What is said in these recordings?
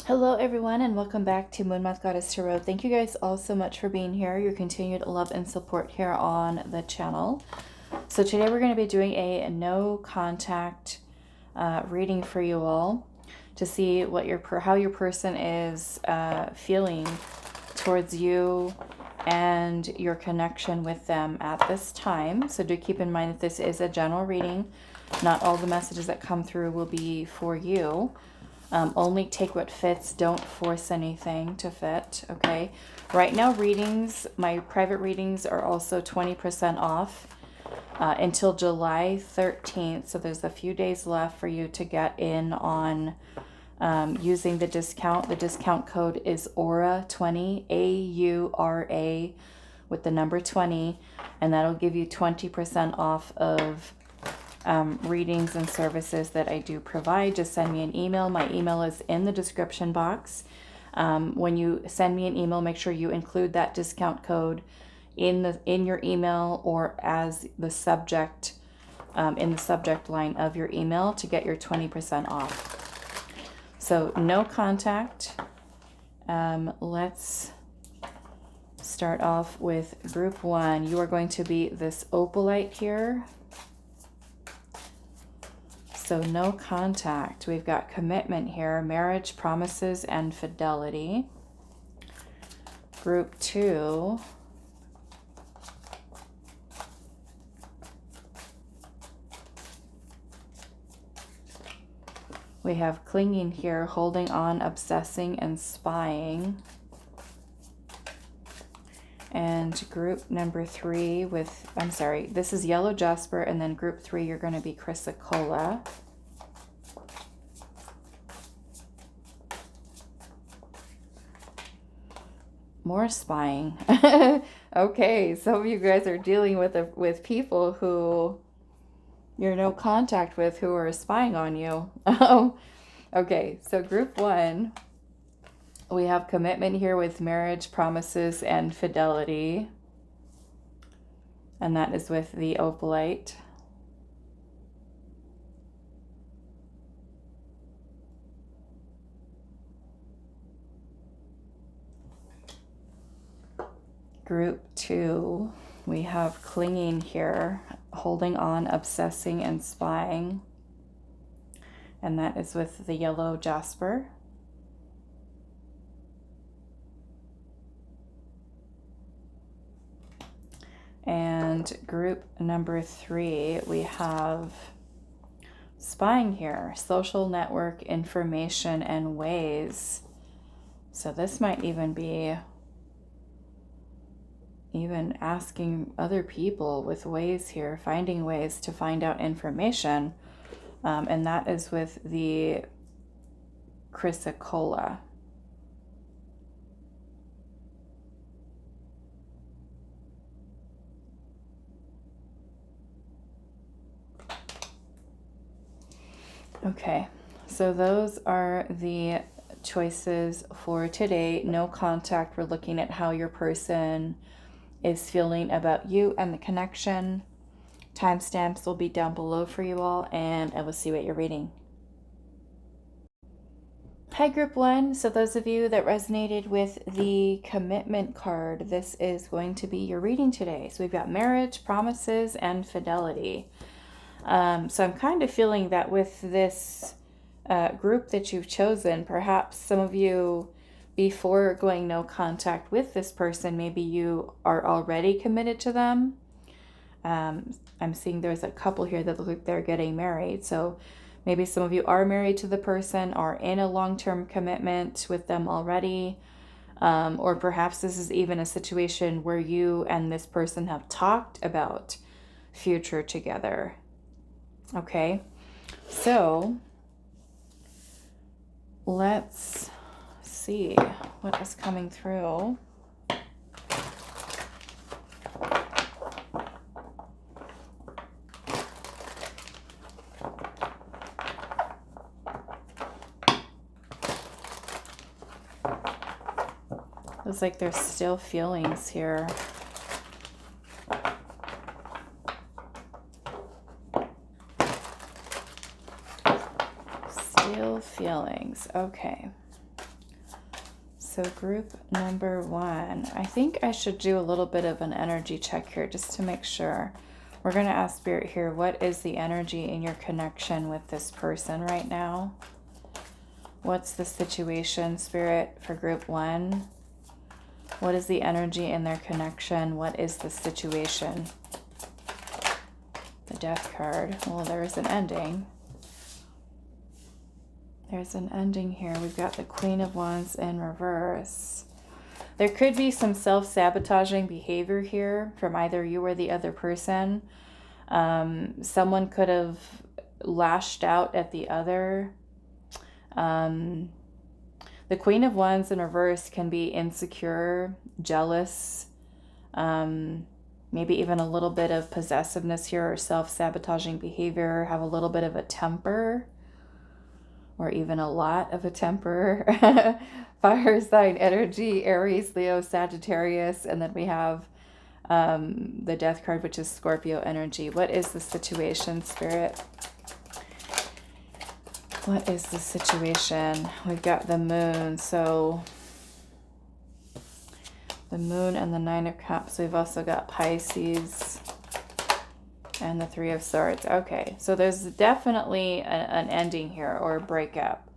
Hello everyone and welcome back to Moonmothgoddess Tarot. Thank you guys all so much for being here, your continued love and support here on the channel. So today we're going to be doing a no contact reading for you all to see what how your person is feeling towards you and your connection with them at this time. So do keep in mind that this is a general reading. Not all the messages that come through will be for you. Only take what fits. Don't force anything to fit, okay? Right now, readings, my private readings are also 20% off until July 13th. So there's a few days left for you to get in on using the discount. The discount code is AURA20, AURA, with the number 20, and that'll give you 20% off of readings and services that I do provide. Just send me an email. My email is in the description box. When you send me an email, make sure you include that discount code in your email or as the subject in the subject line of your email to get your 20% off. So no contact. Let's start off with group 1. You are going to be this Opalite here. So no contact. We've got commitment here, marriage, promises, and fidelity. Group 2. We have clinging here, holding on, obsessing, and spying. And group number 3 with, I'm sorry, this is yellow Jasper, and then group 3, you're going to be Chrysacolla. More spying. Okay, some of you guys are dealing with people who you're no contact with who are spying on you. Okay, so group 1. We have commitment here with marriage, promises, and fidelity. And that is with the Opalite. Group 2, we have clinging here, holding on, obsessing, and spying. And that is with the yellow Jasper. And group number 3, we have spying here, social network, information, and ways. So this might even be asking other people with ways here, finding ways to find out information. And that is with the Chrysacolla. Okay, so those are the choices for today. No contact. We're looking at how your person is feeling about you and the connection. Timestamps will be down below for you all, and I will see what you're reading. Hi, group 1. So those of you that resonated with the commitment card, this is going to be your reading today. So we've got marriage, promises, and fidelity. So I'm kind of feeling that with this group that you've chosen, perhaps some of you, before going no contact with this person, maybe you are already committed to them. I'm seeing there's a couple here that look like they're getting married. So maybe some of you are married to the person or in a long-term commitment with them already. Or perhaps this is even a situation where you and this person have talked about future together. Okay, so let's see what is coming through. Looks like there's still feelings here. Still feelings. Okay. so group number 1. I think I should do a little bit of an energy check here just to make sure. We're going to ask Spirit here, what is the energy in your connection with this person right now? What's the situation, Spirit, for group 1? What is the energy in their connection? What is the situation? The Death card. Well, there's an ending. There's an ending here. We've got the Queen of Wands in reverse. There could be some self-sabotaging behavior here from either you or the other person. Someone could have lashed out at the other. The Queen of Wands in reverse can be insecure, jealous, maybe even a little bit of possessiveness here or self-sabotaging behavior, have a little bit of a temper, or even a lot of a temper. Fire sign energy, Aries, Leo, Sagittarius, and then we have the Death card, which is Scorpio energy. What is the situation, Spirit? What is the situation? We've got the Moon, so the Moon and the Nine of Cups. We've also got Pisces and the Three of Swords. Okay, so there's definitely an ending here or a breakup.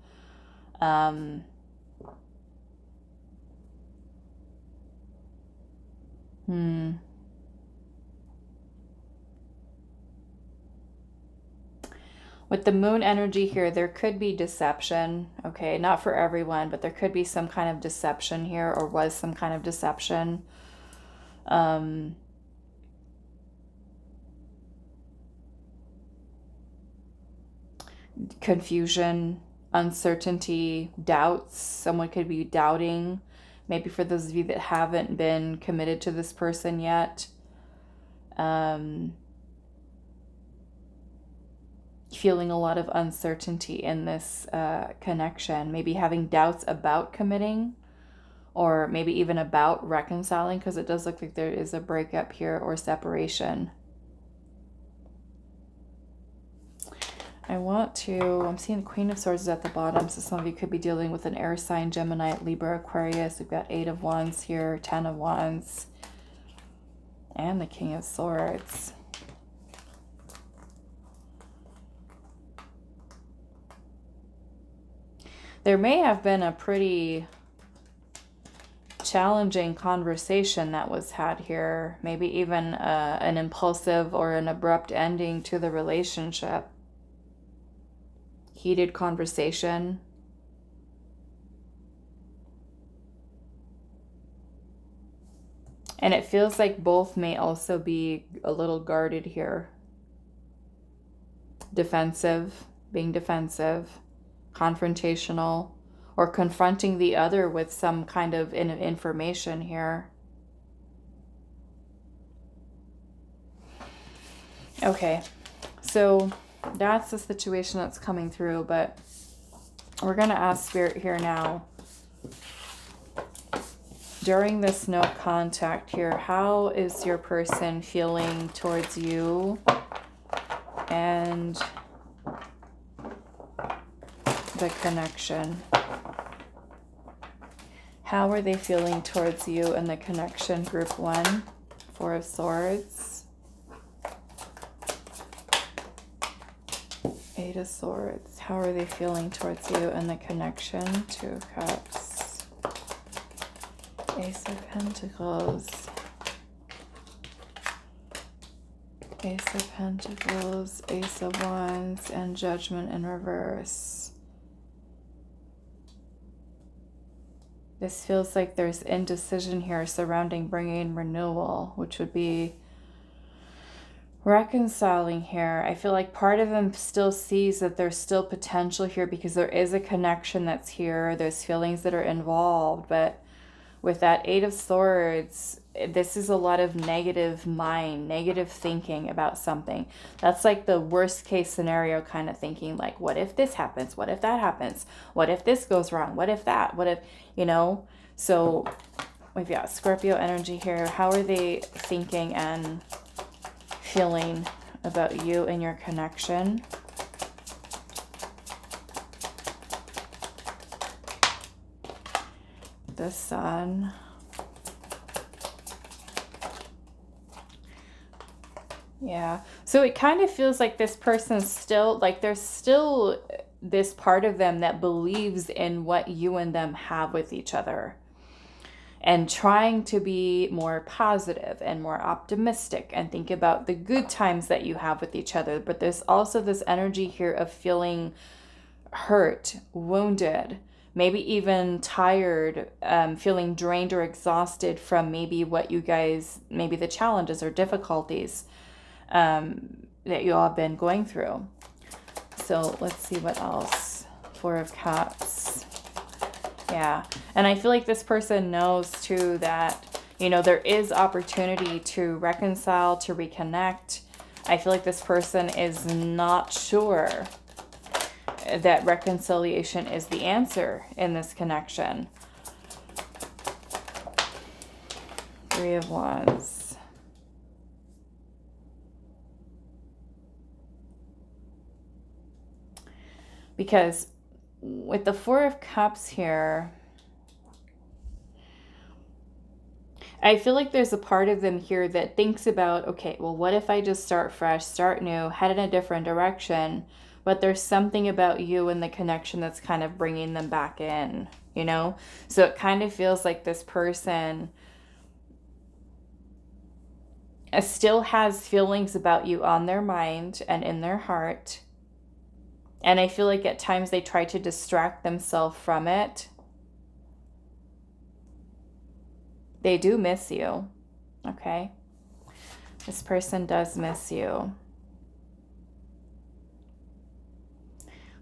With the Moon energy here, there could be deception. Okay, not for everyone, but there could be some kind of deception here, or was some kind of deception. Confusion, uncertainty, doubts. Someone could be doubting. Maybe for those of you that haven't been committed to this person yet. Feeling a lot of uncertainty in this connection. Maybe having doubts about committing, or maybe even about reconciling, because it does look like there is a breakup here or separation. I'm seeing the Queen of Swords is at the bottom, so some of you could be dealing with an air sign, Gemini, Libra, Aquarius. We've got 8 of Wands here, 10 of Wands, and the King of Swords. There may have been a pretty challenging conversation that was had here, maybe even an impulsive or an abrupt ending to the relationship. Heated conversation. And it feels like both may also be a little guarded here. Defensive, being defensive, confrontational, or confronting the other with some kind of information here. Okay, so that's the situation that's coming through, but we're going to ask Spirit here now, during this no contact here, how is your person feeling towards you and the connection? How are they feeling towards you and the connection, group 1? 4 of Swords. 8 of Swords. How are they feeling towards you and the connection? 2 of Cups. Ace of Pentacles. Ace of Pentacles, Ace of Wands, and Judgment in reverse. This feels like there's indecision here surrounding bringing renewal, which would be reconciling here. I feel like part of them still sees that there's still potential here because there is a connection that's here. There's feelings that are involved, but with that 8 of Swords, this is a lot of negative mind, negative thinking about something. That's like the worst case scenario kind of thinking, like, what if this happens? What if that happens? What if this goes wrong? What if that? What if, you know? So we've got Scorpio energy here. How are they thinking and feeling about you and your connection? the Sun. Yeah. So it kind of feels like this person's still, like there's still this part of them that believes in what you and them have with each other, and trying to be more positive and more optimistic and think about the good times that you have with each other. But there's also this energy here of feeling hurt, wounded, maybe even tired, feeling drained or exhausted from maybe what you guys, maybe the challenges or difficulties that you all have been going through. So let's see what else. Four of Cups. Yeah. And I feel like this person knows too that, you know, there is opportunity to reconcile, to reconnect. I feel like this person is not sure that reconciliation is the answer in this connection. Three of Wands. Because with the Four of Cups here, I feel like there's a part of them here that thinks about, okay, well, what if I just start fresh, start new, head in a different direction? But there's something about you and the connection that's kind of bringing them back in, you know? So it kind of feels like this person still has feelings about you on their mind and in their heart. And I feel like at times they try to distract themselves from it. They do miss you, okay? This person does miss you.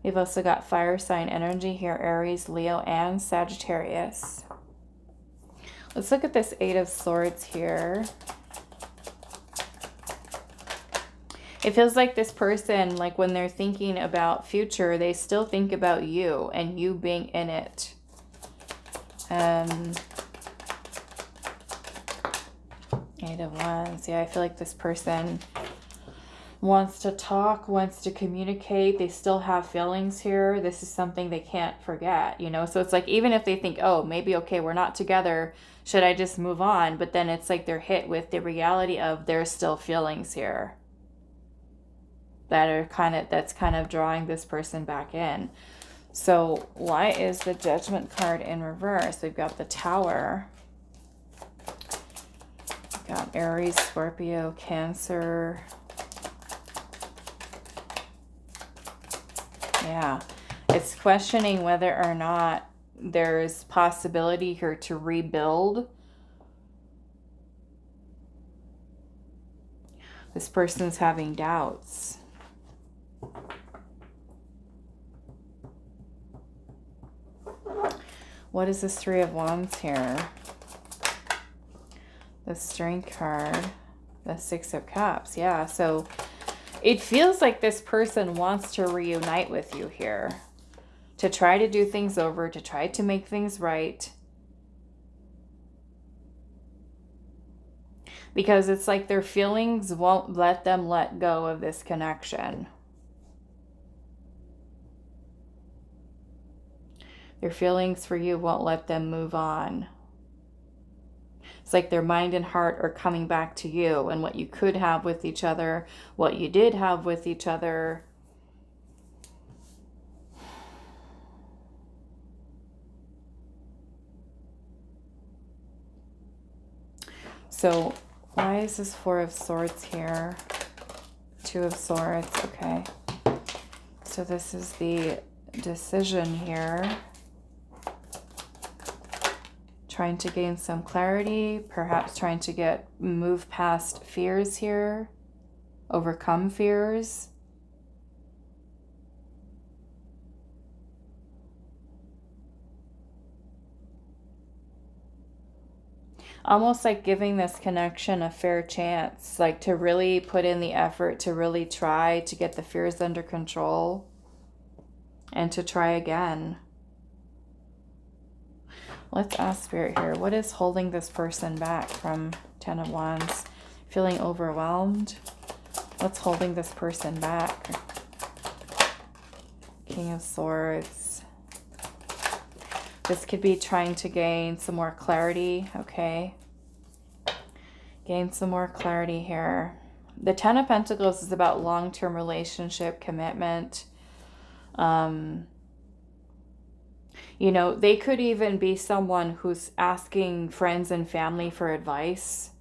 We've also got fire sign energy here, Aries, Leo, and Sagittarius. Let's look at this Eight of Swords here. It feels like this person, like when they're thinking about future, they still think about you and you being in it. Eight of Wands. Yeah, I feel like this person wants to talk, wants to communicate. They still have feelings here. This is something they can't forget, you know? So it's like, even if they think, oh, maybe, okay, we're not together, should I just move on? But then it's like they're hit with the reality of there's still feelings here that are that's kind of drawing this person back in. So why is the Judgment card in reverse? We've got the Tower. We've got Aries, Scorpio, Cancer. Yeah, it's questioning whether or not there's possibility here to rebuild. This person's having doubts. What is this Three of Wands here? The Strength card, the Six of Cups. Yeah, so it feels like this person wants to reunite with you here, to try to do things over, to try to make things right. Because it's like their feelings won't let them let go of this connection. Their feelings for you won't let them move on. It's like their mind and heart are coming back to you and what you could have with each other, what you did have with each other. So why is this Four of Swords here? Two of Swords, okay. So this is the decision here. Trying to gain some clarity, perhaps trying to move past fears here, overcome fears. Almost like giving this connection a fair chance, like to really put in the effort, to really try to get the fears under control and to try again. Let's ask Spirit here. What is holding this person back from Ten of Wands? Feeling overwhelmed? What's holding this person back? King of Swords. This could be trying to gain some more clarity, okay? Gain some more clarity here. The Ten of Pentacles is about long-term relationship, commitment. You know, they could even be someone who's asking friends and family for advice.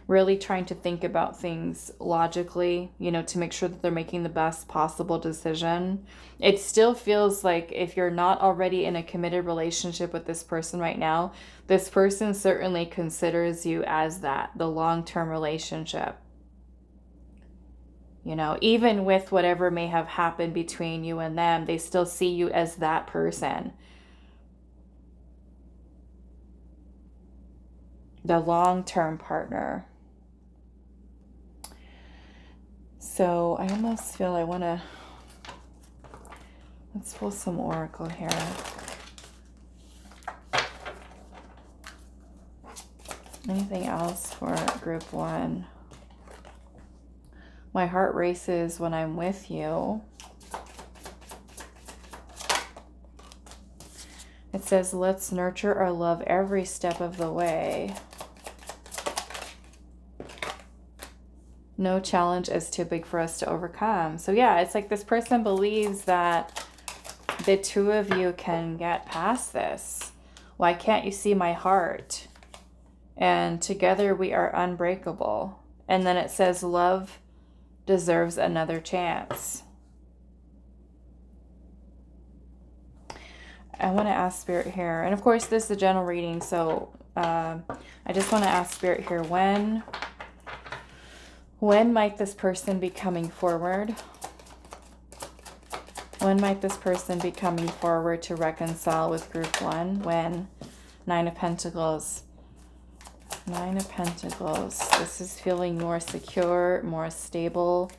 Really trying to think about things logically, you know, to make sure that they're making the best possible decision. It still feels like if you're not already in a committed relationship with this person right now, this person certainly considers you as that, the long-term relationship. You know, even with whatever may have happened between you and them, they still see you as that person. The long-term partner. So I almost feel I want to, let's pull some oracle here. Anything else for group 1? My heart races when I'm with you. It says, let's nurture our love every step of the way. No challenge is too big for us to overcome. So yeah, it's like this person believes that the two of you can get past this. Why can't you see my heart? And together we are unbreakable. And then it says, love deserves another chance. I want to ask Spirit here, and of course this is a general reading, so I just want to ask Spirit here, when might this person be coming forward? When might this person be coming forward to reconcile with group 1? When? 9 of Pentacles. 9 of Pentacles. This is feeling more secure, more stable.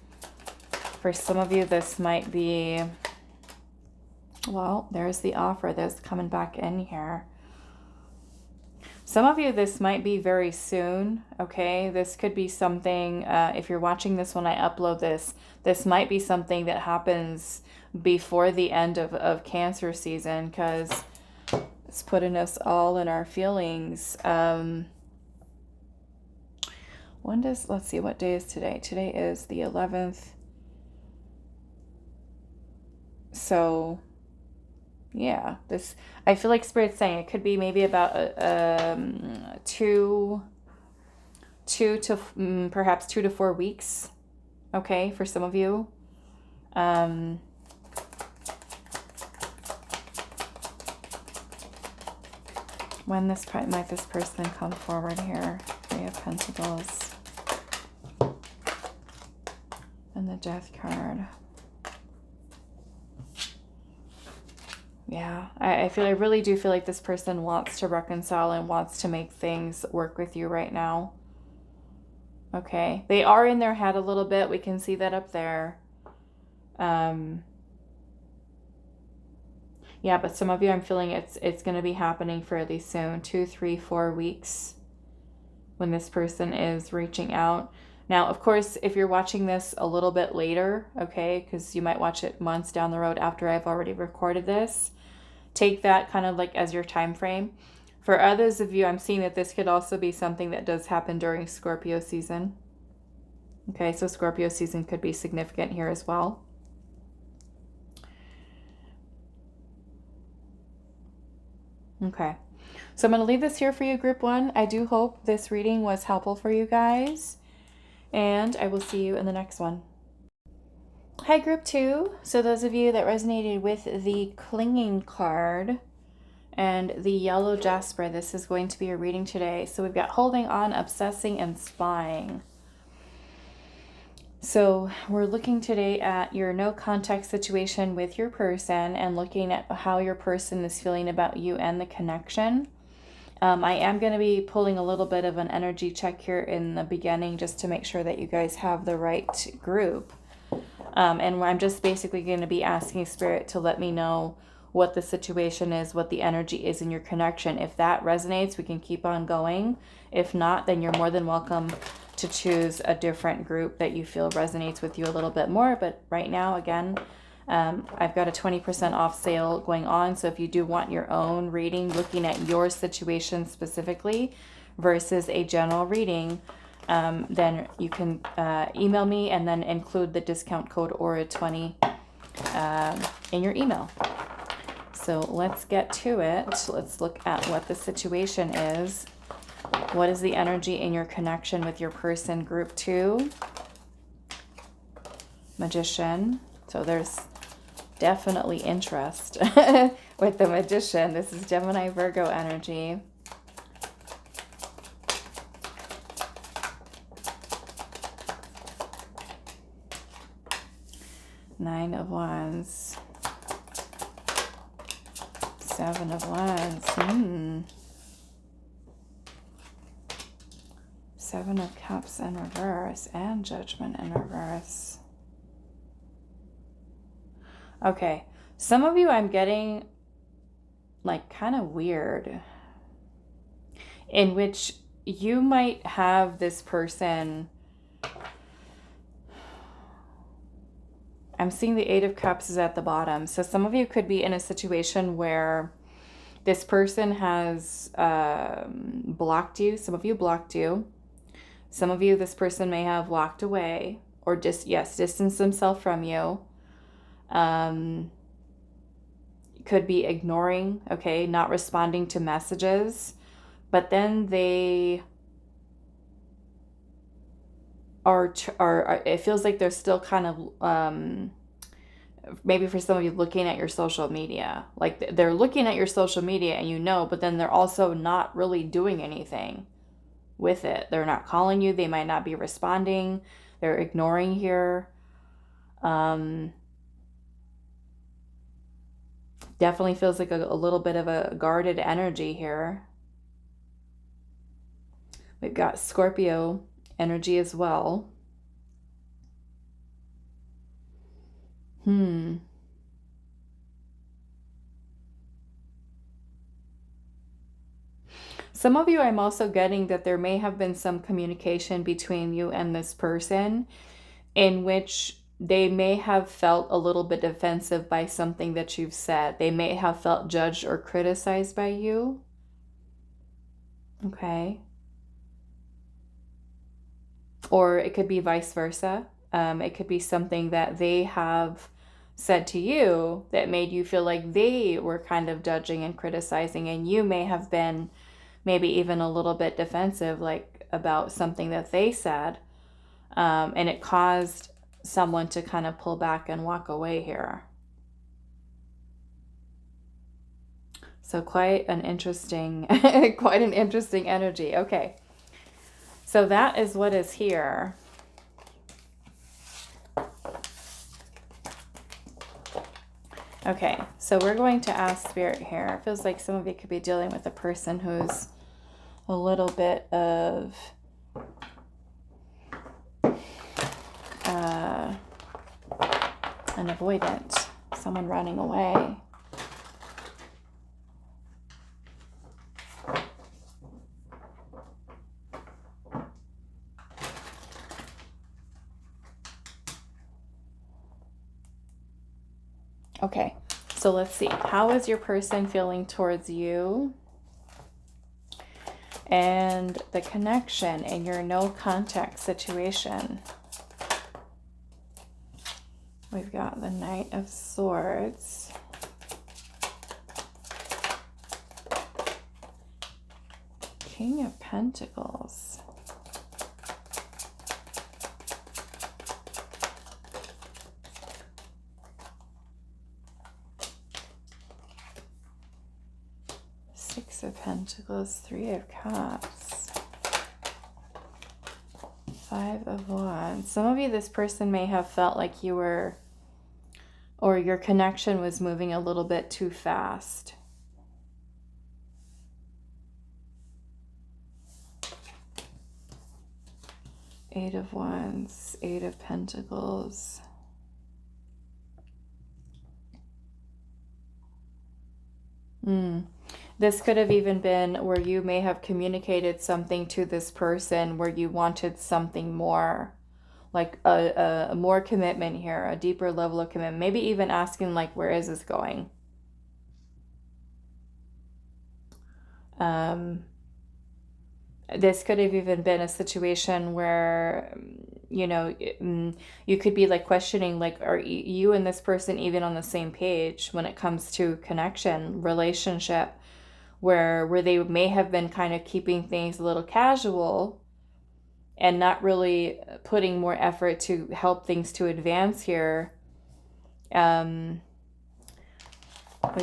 For some of you, this might be, well, there's the offer that's coming back in here. Some of you, this might be very soon, okay? This could be something, if you're watching this when I upload this, this might be something that happens before the end of Cancer season, because it's putting us all in our feelings. Let's see, what day is today? Today is the 11th. So, yeah, I feel like Spirit's saying it could be maybe about perhaps 2 to 4 weeks, okay, for some of you. When might this person come forward here? 3 of Pentacles. And the Death card. Yeah, I really do feel like this person wants to reconcile and wants to make things work with you right now. Okay, they are in their head a little bit. We can see that up there. Yeah, but some of you, I'm feeling it's going to be happening fairly soon. 2, 3, 4 weeks when this person is reaching out. Now, of course, if you're watching this a little bit later, okay, because you might watch it months down the road after I've already recorded this, take that kind of like as your time frame. For others of you, I'm seeing that this could also be something that does happen during Scorpio season. Okay, so Scorpio season could be significant here as well. Okay, so I'm going to leave this here for you, group 1. I do hope this reading was helpful for you guys, and I will see you in the next one. Hi, group 2. So those of you that resonated with the clinging card and the yellow Jasper, this is going to be a reading today. So we've got holding on, obsessing, and spying. So we're looking today at your no contact situation with your person and looking at how your person is feeling about you and the connection. I am going to be pulling a little bit of an energy check here in the beginning just to make sure that you guys have the right group. And I'm just basically going to be asking Spirit to let me know what the situation is, what the energy is in your connection. If that resonates, we can keep on going. If not, then you're more than welcome to choose a different group that you feel resonates with you a little bit more. But right now, again, I've got a 20% off sale going on. So if you do want your own reading, looking at your situation specifically versus a general reading, then you can email me and then include the discount code AURA20 in your email. So let's get to it. Let's look at what the situation is. What is the energy in your connection with your person? Group 2. Magician. So there's definitely interest with the Magician. This is Gemini Virgo energy. Nine of Wands. Seven of Wands. Seven of Cups in reverse and Judgment in reverse. Okay, some of you I'm getting like kind of weird, in which you might have this person. I'm seeing the Eight of Cups is at the bottom. So some of you could be in a situation where this person has blocked you. Some of you blocked you. Some of you, this person may have walked away or distanced themselves from you. Could be ignoring, okay, not responding to messages. But then they are it feels like they're still kind of maybe for some of you looking at your social media, like they're looking at your social media and you know, but then they're also not really doing anything with it. They're not calling you, they might not be responding, they're ignoring here. Definitely feels like a little bit of a guarded energy here. We've got Scorpio energy as well. Some of you, I'm also getting that there may have been some communication between you and this person in which they may have felt a little bit defensive by something that you've said. They may have felt judged or criticized by you. Okay. Or it could be vice versa. It could be something that they have said to you that made you feel like they were kind of judging and criticizing, and you may have been maybe even a little bit defensive, like about something that they said, and it caused someone to kind of pull back and walk away here. So quite an interesting energy. Okay. So that is what is here. Okay, so we're going to ask Spirit here. It feels like some of you could be dealing with a person who's a little bit of an avoidant, someone running away. Okay, so let's see. How is your person feeling towards you? And the connection in your no contact situation. We've got the Knight of Swords. King of Pentacles. Six of Pentacles, Three of Cups, Five of Wands. Some of you, this person may have felt like you were, or your connection was moving a little bit too fast. Eight of Wands, Eight of Pentacles. This could have even been where you may have communicated something to this person where you wanted something more, like a more commitment here, a deeper level of commitment. Maybe even asking like, where is this going? This could have even been a situation where, you know, you could be like questioning, like, are you and this person even on the same page when it comes to connection, relationship, where they may have been kind of keeping things a little casual and not really putting more effort to help things to advance here. We've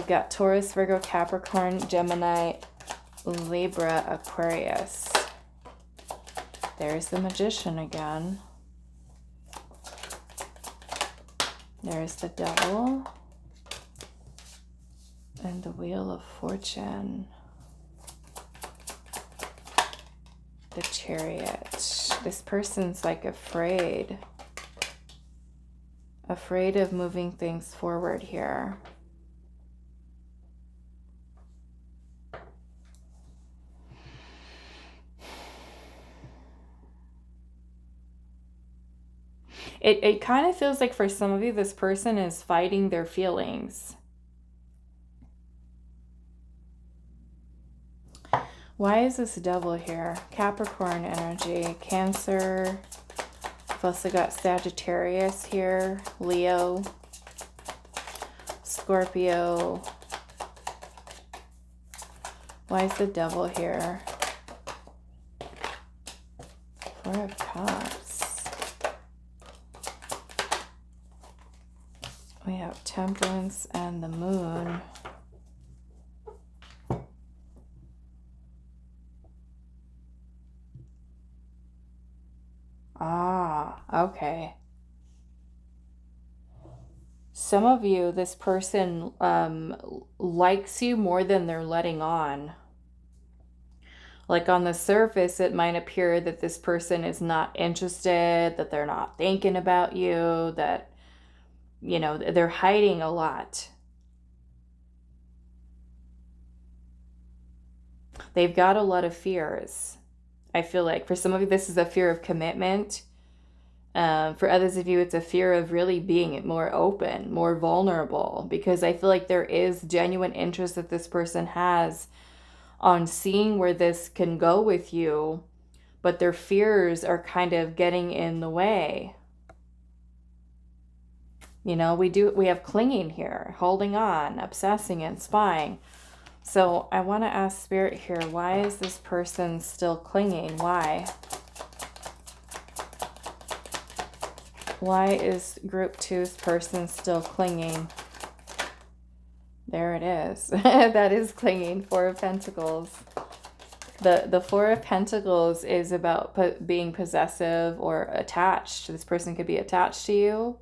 got Taurus, Virgo, Capricorn, Gemini, Libra, Aquarius. There's the Magician again. There's the Devil. And the Wheel of Fortune. The Chariot. This person's like afraid. Afraid of moving things forward here. It kind of feels like for some of you, this person is fighting their feelings. Why is this Devil here? Capricorn energy, Cancer. We've also got Sagittarius here, Leo, Scorpio. Why is the Devil here? Four of Cups. We have Temperance and the Moon. Ah, okay. Some of you, this person likes you more than they're letting on. Like on the surface, it might appear that this person is not interested, that they're not thinking about you, that, you know, they're hiding a lot. They've got a lot of fears. I feel like for some of you, this is a fear of commitment. For others of you, it's a fear of really being more open, more vulnerable, because I feel like there is genuine interest that this person has on seeing where this can go with you, but their fears are kind of getting in the way. You know, we have clinging here, holding on, obsessing and spying. So I want to ask Spirit here, why is this person still clinging? Why? Why is group 2's person still clinging? There it is. That is clinging. Four of Pentacles. The Four of Pentacles is about being possessive or attached. This person could be attached to you,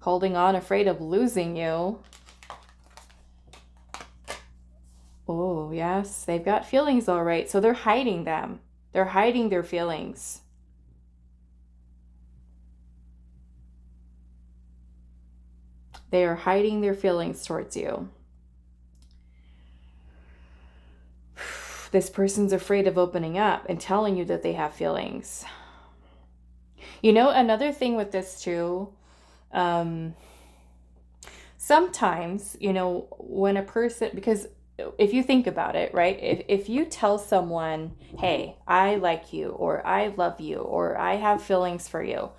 holding on, afraid of losing you. Oh, yes. They've got feelings, all right. So they're hiding them. They're hiding their feelings. They are hiding their feelings towards you. This person's afraid of opening up and telling you that they have feelings. You know, another thing with this too, sometimes, you know, when a person, because if you think about it, right? If you tell someone, hey, I like you, or I love you, or I have feelings for you,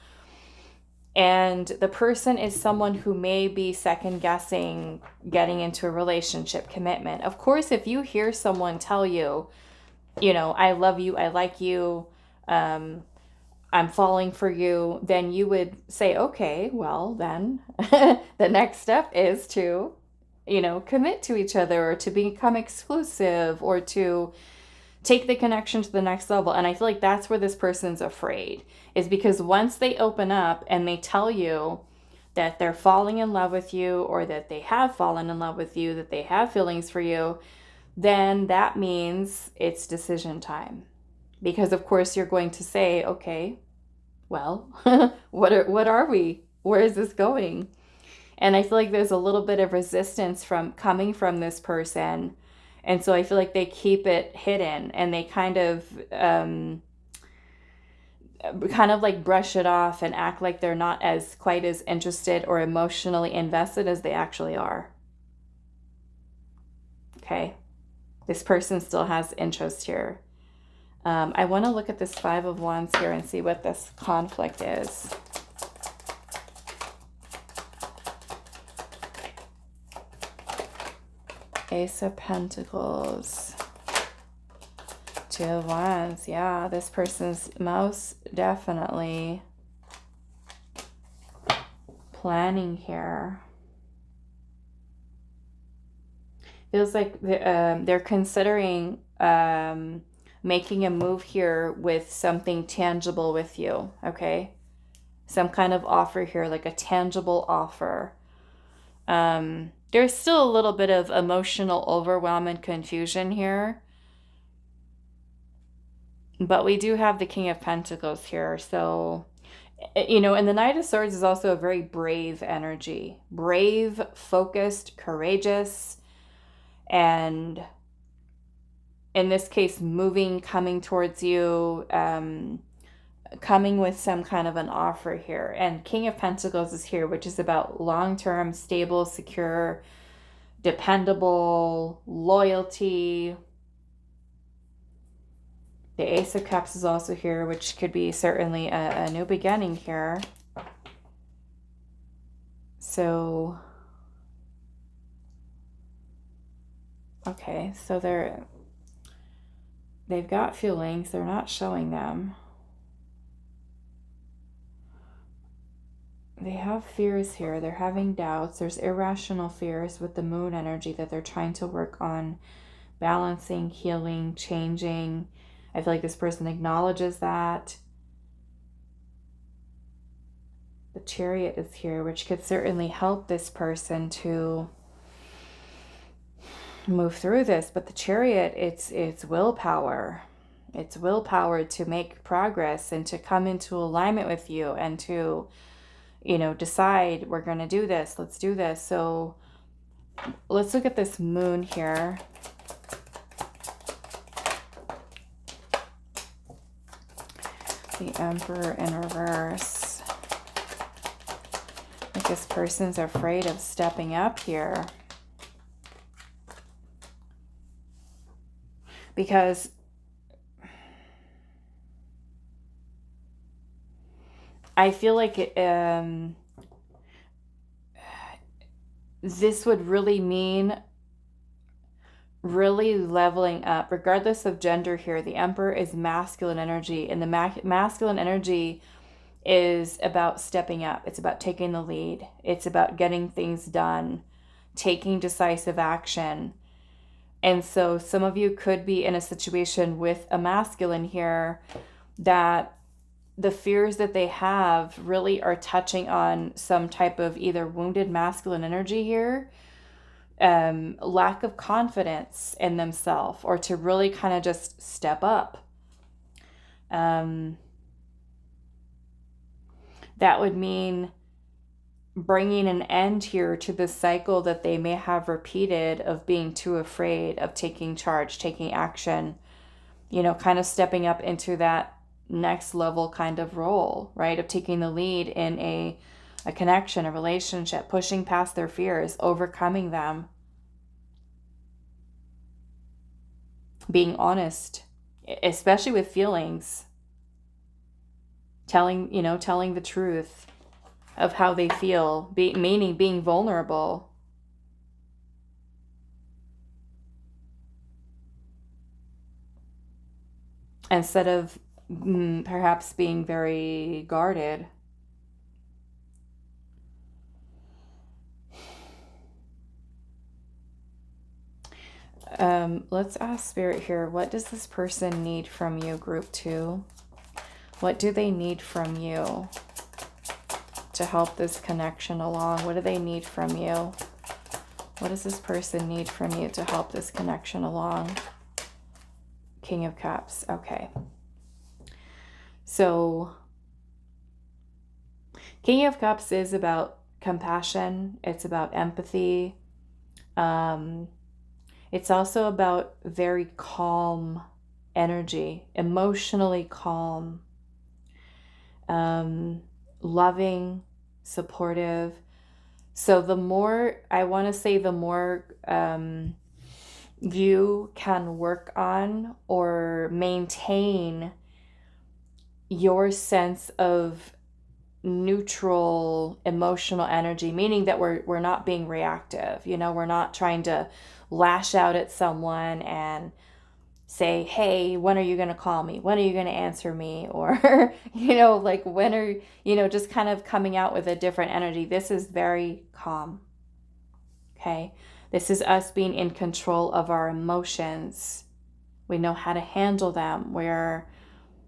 and the person is someone who may be second guessing getting into a relationship commitment. Of course, if you hear someone tell you, you know, I love you, I like you, I'm falling for you, then you would say, okay, well, then the next step is to, you know, commit to each other, or to become exclusive, or to take the connection to the next level. And I feel like that's where this person's afraid, is because once they open up and they tell you that they're falling in love with you, or that they have fallen in love with you, that they have feelings for you, then that means it's decision time. Because of course you're going to say, okay, well, what are we? Where is this going? And I feel like there's a little bit of resistance coming from this person, And so I feel like they keep it hidden, and they kind of like brush it off and act like they're not as quite as interested or emotionally invested as they actually are. Okay. This person still has interest here. I want to look at this Five of Wands here and see what this conflict is. Ace of Pentacles. Two of Wands. Yeah, this person's most definitely planning here. Feels like they're considering making a move here with something tangible with you, okay? Some kind of offer here, like a tangible offer. There's still a little bit of emotional overwhelm and confusion here. But we do have the King of Pentacles here. So, you know, and the Knight of Swords is also a very brave energy. Brave, focused, courageous, and in this case, moving, coming towards you, coming with some kind of an offer here. And King of Pentacles is here, which is about long-term, stable, secure, dependable, loyalty. The Ace of Cups is also here, which could be certainly a new beginning here. So, okay, so they've got feelings. They're not showing them. They have fears here. They're having doubts. There's irrational fears with the moon energy that they're trying to work on balancing, healing, changing. I feel like this person acknowledges that. The Chariot is here, which could certainly help this person to move through this. But the Chariot, it's willpower. It's willpower to make progress and to come into alignment with you and to, you know, decide we're going to do this. Let's do this. So let's look at this moon here. The Emperor in reverse. I think this person's afraid of stepping up here. Because I feel like this would really mean really leveling up, regardless of gender here. The Emperor is masculine energy, and the masculine energy is about stepping up. It's about taking the lead. It's about getting things done, taking decisive action. And so some of you could be in a situation with a masculine here that the fears that they have really are touching on some type of either wounded masculine energy here, lack of confidence in themselves, or to really kind of just step up. That would mean bringing an end here to the cycle that they may have repeated of being too afraid of taking charge, taking action, you know, kind of stepping up into that next level kind of role, right? Of taking the lead in a connection, a relationship, pushing past their fears, overcoming them, being honest, especially with feelings, telling the truth of how they feel, meaning being vulnerable. Instead of perhaps being very guarded. Let's ask Spirit here. What does this person need from you, Group 2? What do they need from you to help this connection along? What do they need from you? What does this person need from you to help this connection along? King of Cups. Okay. So King of Cups is about compassion. It's about empathy. It's also about very calm energy, emotionally calm, loving, supportive. So the more, I want to say, the more you can work on or maintain your sense of neutral emotional energy, meaning that we're not being reactive. You know, we're not trying to lash out at someone and say, hey, when are you going to call me? When are you going to answer me? Or, you know, like when are, you know, just kind of coming out with a different energy. This is very calm. Okay. This is us being in control of our emotions. We know how to handle them. We're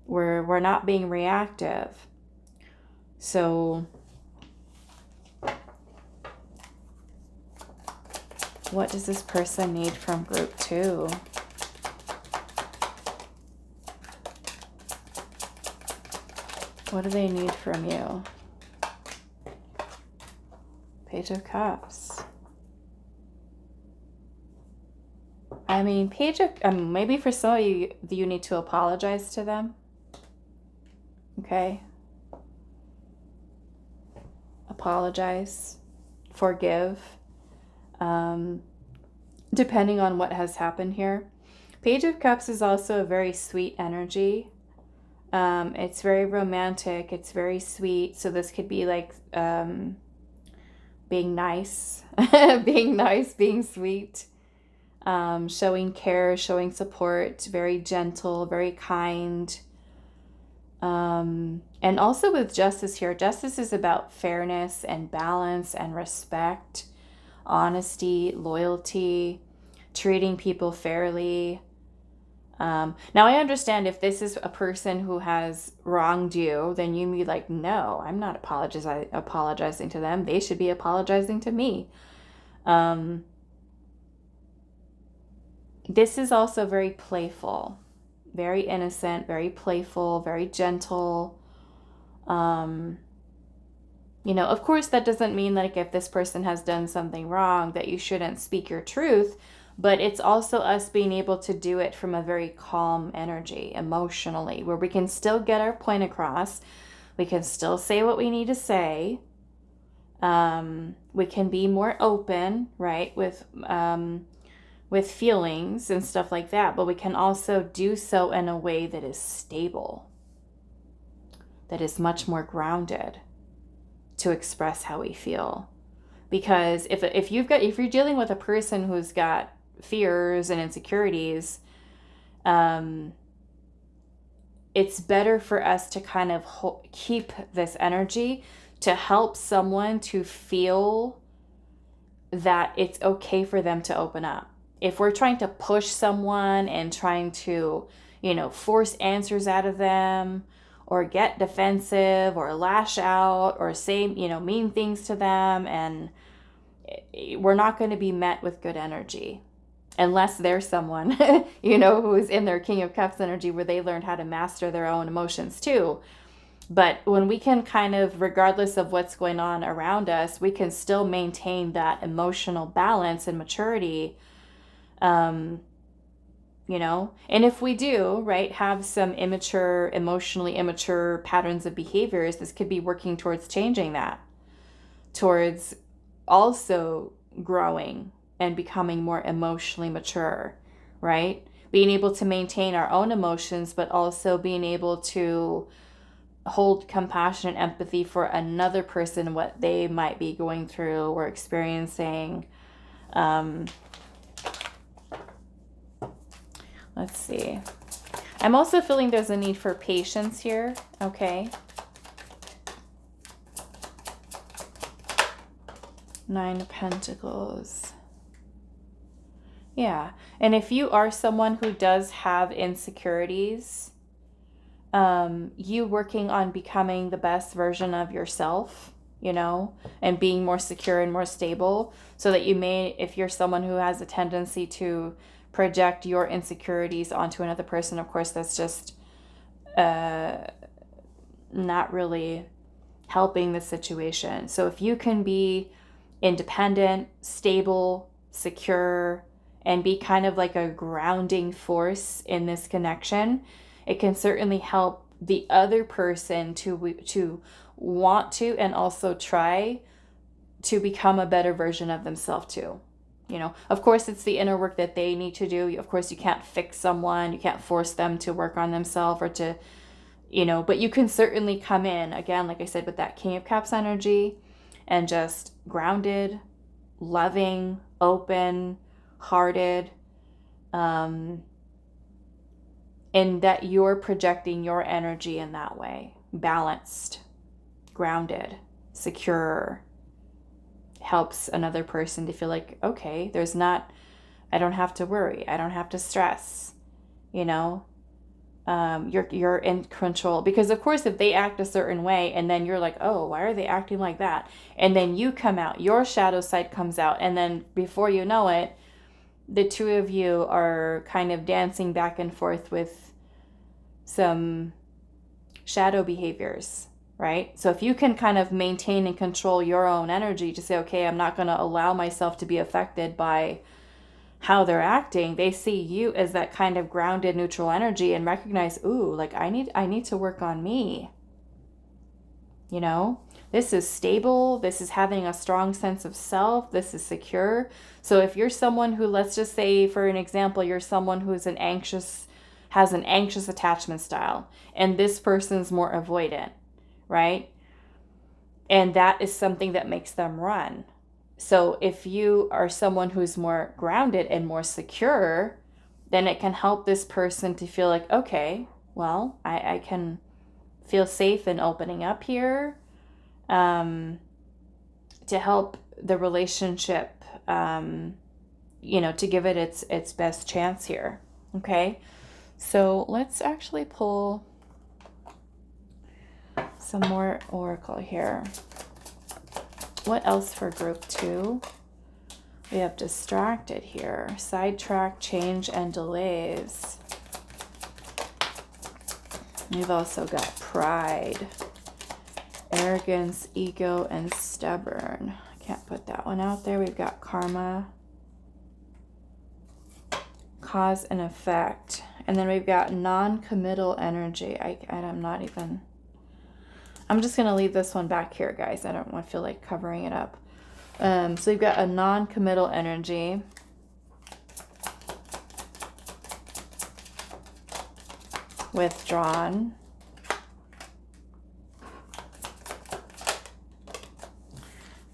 not being reactive. So what does this person need from group 2? What do they need from you? Page of Cups. I mean, maybe for some of you, you need to apologize to them. Okay? Apologize. Forgive. Depending on what has happened here. Page of Cups is also a very sweet energy. It's very romantic. It's very sweet. So this could be like being nice, being sweet, showing care, showing support, very gentle, very kind. And also with Justice here, Justice is about fairness and balance and respect, honesty, loyalty, treating people fairly. Now I understand if this is a person who has wronged you, then you be like, no, I'm not apologizing to them. They should be apologizing to me. This is also very playful, very innocent, very playful, very gentle. You know, of course, that doesn't mean like if this person has done something wrong that you shouldn't speak your truth. But it's also us being able to do it from a very calm energy, emotionally, where we can still get our point across. We can still say what we need to say. We can be more open, right, with feelings and stuff like that. But we can also do so in a way that is stable, that is much more grounded to express how we feel. Because if you're dealing with a person who's got fears and insecurities, it's better for us to kind of keep this energy to help someone to feel that it's okay for them to open up. If we're trying to push someone and trying to, you know, force answers out of them, or get defensive or lash out or say, you know, mean things to them, and we're not going to be met with good energy. Unless there's someone, you know, who's in their King of Cups energy where they learned how to master their own emotions too. But when we can kind of, regardless of what's going on around us, we can still maintain that emotional balance and maturity, you know. And if we do, right, have some emotionally immature patterns of behaviors, this could be working towards changing that, towards also growing and becoming more emotionally mature, right? Being able to maintain our own emotions, but also being able to hold compassion and empathy for another person, what they might be going through or experiencing. Let's see. I'm also feeling there's a need for patience here, okay? 9 of Pentacles. Yeah, and if you are someone who does have insecurities, you working on becoming the best version of yourself, you know, and being more secure and more stable, so that you may, if you're someone who has a tendency to project your insecurities onto another person, of course, that's just not really helping the situation. So if you can be independent, stable, secure, and be kind of like a grounding force in this connection, it can certainly help the other person to want to and also try to become a better version of themselves too. You know, of course, it's the inner work that they need to do. Of course, you can't fix someone. You can't force them to work on themselves or to, you know, but you can certainly come in, again, like I said, with that King of Cups energy and just grounded, loving, open, hearted, and that you're projecting your energy in that way. Balanced, grounded, secure. Helps another person to feel like, okay, I don't have to worry. I don't have to stress, you know, you're in control. Because of course, if they act a certain way and then you're like, oh, why are they acting like that? And then you come out, your shadow side comes out. And then before you know it, the two of you are kind of dancing back and forth with some shadow behaviors. Right? So if you can kind of maintain and control your own energy to say, okay, I'm not going to allow myself to be affected by how they're acting. They see you as that kind of grounded, neutral energy and recognize, ooh, like I need to work on me. You know, this is stable. This is having a strong sense of self. This is secure. So if you're someone who, let's just say for an example, you're someone who's has an anxious attachment style, and this person's more avoidant. Right? And that is something that makes them run. So if you are someone who's more grounded and more secure, then it can help this person to feel like, okay, well, I can feel safe in opening up here, to help the relationship, you know, to give it its best chance here. Okay. So let's actually pull some more oracle here. What else for group 2? We have distracted here. Sidetrack, change, and delays. We've also got pride, arrogance, ego, and stubborn. I can't put that one out there. We've got karma, cause and effect. And then we've got non-committal energy. I'm just going to leave this one back here, guys. I don't want to feel like covering it up. So we've got a non-committal energy. Withdrawn.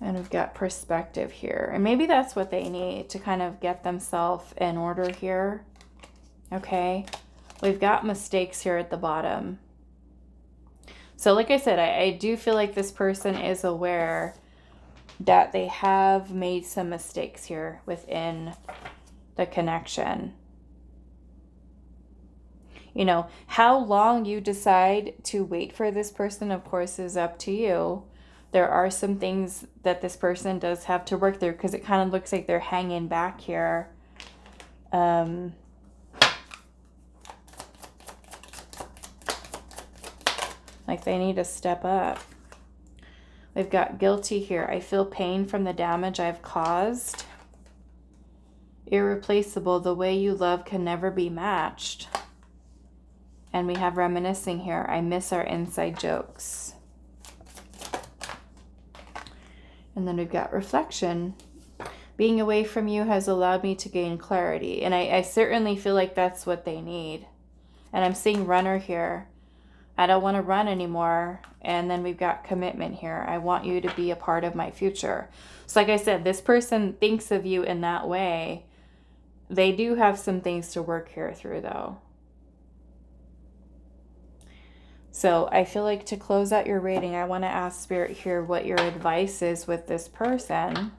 And we've got perspective here. And maybe that's what they need to kind of get themselves in order here. Okay. We've got mistakes here at the bottom. So like I said, I do feel like this person is aware that they have made some mistakes here within the connection. You know, how long you decide to wait for this person, of course, is up to you. There are some things that this person does have to work through because it kind of looks like they're hanging back here. Like they need to step up. We've got guilty here. I feel pain from the damage I've caused. Irreplaceable. The way you love can never be matched. And we have reminiscing here. I miss our inside jokes. And then we've got reflection. Being away from you has allowed me to gain clarity. And I certainly feel like that's what they need. And I'm seeing runner here. I don't want to run anymore. And then we've got commitment here. I want you to be a part of my future. So like I said, this person thinks of you in that way. They do have some things to work here through though. So I feel like to close out your reading, I want to ask Spirit here what your advice is with this person.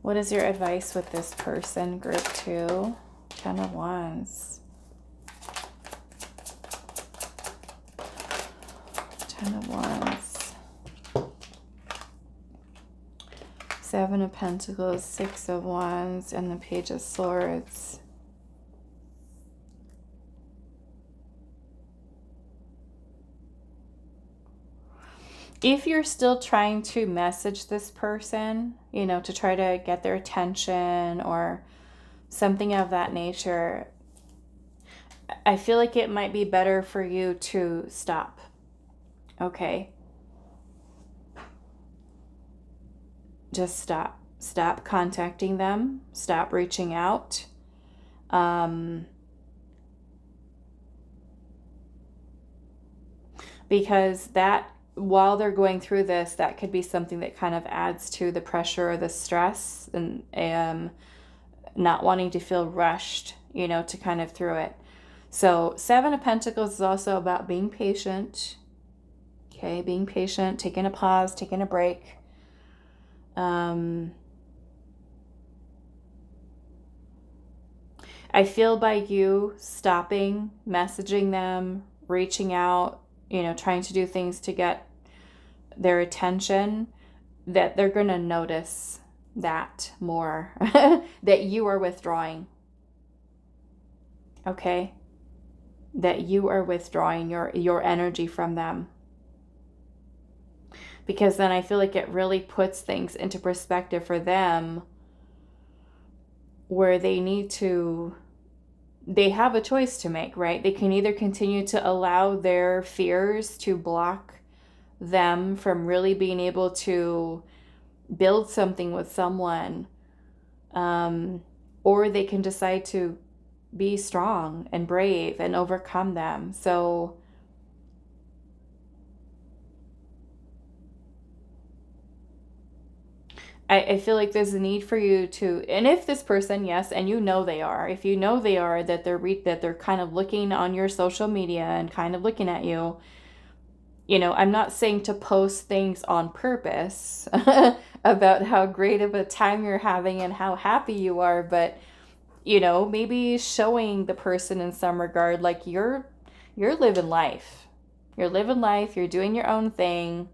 What is your advice with this person, group 2? 10 of Wands. 10 of Wands. 7 of Pentacles, 6 of Wands, and the Page of Swords. If you're still trying to message this person, you know, to try to get their attention or something of that nature, I feel like it might be better for you to stop. Okay? Just stop. Stop contacting them. Stop reaching out. Because that, while they're going through this, that could be something that kind of adds to the pressure or the stress, and not wanting to feel rushed, you know, to kind of through it. So 7 of Pentacles is also about being patient. Okay, being patient, taking a pause, taking a break. I feel by you stopping, messaging them, reaching out, you know, trying to do things to get their attention, that they're going to notice that more, that you are withdrawing. Okay? That you are withdrawing your energy from them. Because then I feel like it really puts things into perspective for them, where they have a choice to make, right? They can either continue to allow their fears to block them from really being able to build something with someone, or they can decide to be strong and brave and overcome them. So I feel like there's a need for you to, and if this person, yes, and you know they are, if you know they are, that they're kind of looking on your social media and kind of looking at you, you know, I'm not saying to post things on purpose about how great of a time you're having and how happy you are, but, you know, maybe showing the person in some regard, like you're living life. You're living life, you're doing your own thing.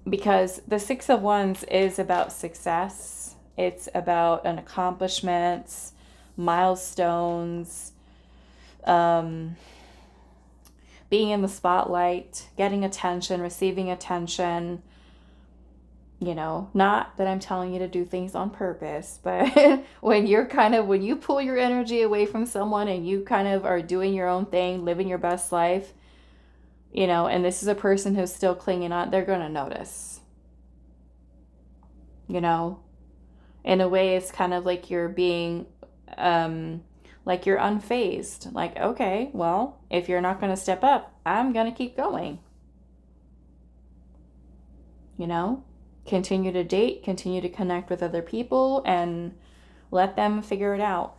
Because the 6 of Wands is about success. It's about an accomplishments, milestones, being in the spotlight, getting attention, receiving attention. You know, not that I'm telling you to do things on purpose, but when you pull your energy away from someone and you kind of are doing your own thing, living your best life, you know, and this is a person who's still clinging on, they're going to notice. You know, in a way, it's kind of like you're being, like you're unfazed. Like, okay, well, if you're not going to step up, I'm going to keep going. You know, continue to date, continue to connect with other people, and let them figure it out.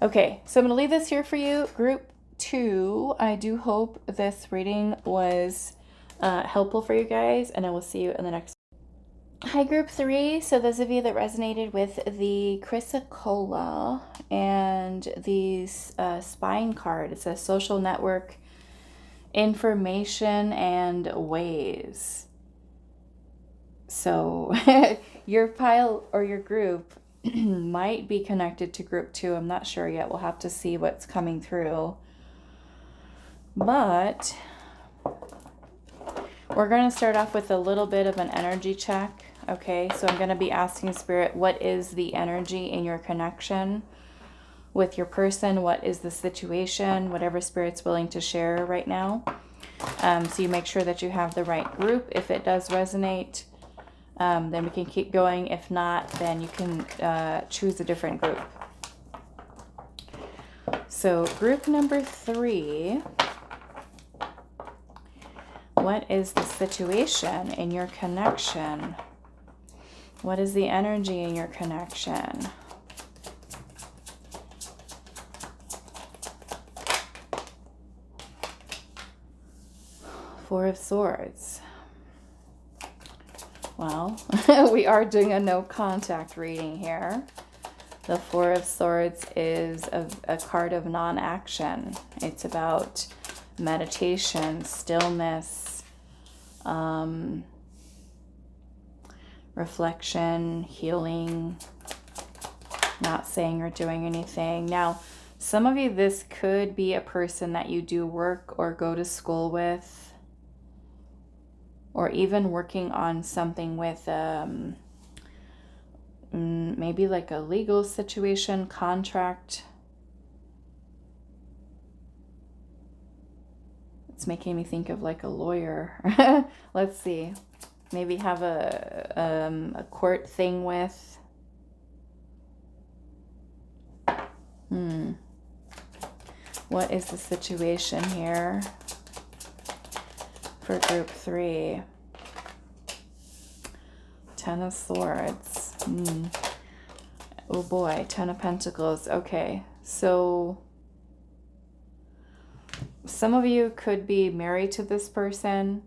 Okay, so I'm going to leave this here for you, group 2. I do hope this reading was helpful for you guys, and I will see you in the next. Hi, group 3. So those of you that resonated with the Chrysacolla and the spine card, it says social network, information, and ways. So your pile or your group might be connected to group 2. I'm not sure yet. We'll have to see what's coming through. But we're going to start off with a little bit of an energy check. Okay, so I'm going to be asking Spirit, what is the energy in your connection with your person? What is the situation? Whatever Spirit's willing to share right now. So you make sure that you have the right group. If it does resonate, then we can keep going. If not, then you can choose a different group. So group number 3. What is the situation in your connection? What is the energy in your connection? Four of Swords. Well, we are doing a no contact reading here. The Four of Swords is a card of non-action. It's about meditation, stillness, reflection, healing, not saying or doing anything. Now, some of you, this could be a person that you do work or go to school with, or even working on something with maybe like a legal situation, contract. It's making me think of like a lawyer. Let's see. Maybe have a court thing with. What is the situation here for group 3? 10 of Swords. Oh boy, 10 of Pentacles. Okay, so some of you could be married to this person,